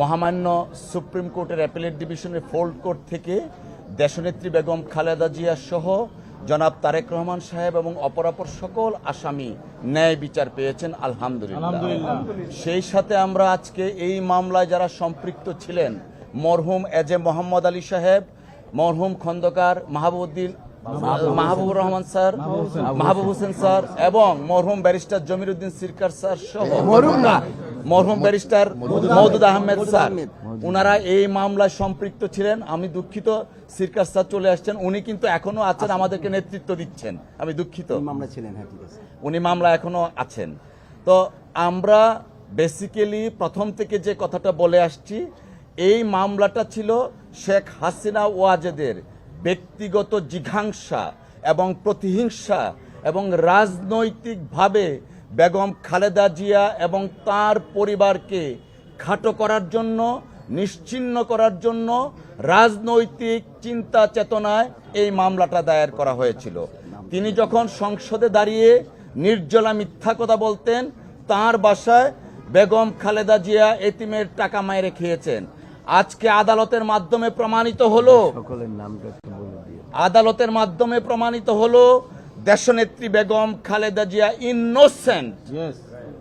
মহামান্য সুপ্রিম কোর্টের অ্যাপিলেট ডিভিশনের ফোল্ড কোর্ট থেকে দেশনেত্রী বেগম খালেদা জিয়া সহ জনাব তারেক রহমান সাহেব এবং অপরাপর সকল আসামি ন্যায় বিচার পেয়েছেন আলহামদুলিল্লাহ। সেই সাথে আমরা আজকে এই মামলায় যারা সম্পৃক্ত ছিলেন মরহুম এজে মোহাম্মদ আলী সাহেব, মরহুম খন্দকার মাহবুবুর রহমান স্যার, মাহবুব হোসেন স্যার এবং মরহুম ব্যারিস্টার জমিরুদ্দিন সিরকার স্যার সহ মরহুম ব্যারিস্টার মওদুদ আহমেদ স্যার, উনারা এই মামলায় সম্পৃক্ত ছিলেন। আমি দুঃখিত, সিরকার স্যার চলে আসছেন, উনি কিন্তু এখনো আছেন, আমাদেরকে নেতৃত্ব দিচ্ছেন। আমি দুঃখিত, উনি মামলা এখনো আছেন। তো আমরা বেসিক্যালি প্রথম থেকে যে কথাটা বলে আসছি, এই মামলাটা ছিল শেখ হাসিনা ওয়াজেদের ব্যক্তিগত জিঘাংসা এবং প্রতিহিংসা এবং রাজনৈতিকভাবে বেগম খালেদা জিয়া এবং তার পরিবারকে খাটো করার জন্য, নিশ্চিহ্ন করার জন্য রাজনৈতিক চিন্তা চেতনায় এই মামলাটা দায়ের করা হয়েছিল। তিনি যখন সংসদে দাঁড়িয়ে নির্জলা মিথ্যা কথা বলতেন, তার বাসায় বেগম খালেদা জিয়া এতিমের টাকা মাইরে খেয়েছেন। আজকে আদালতের মাধ্যমে প্রমাণিত হলো দেশনেত্রী বেগম খালেদা জিয়া ইনোসেন্ট।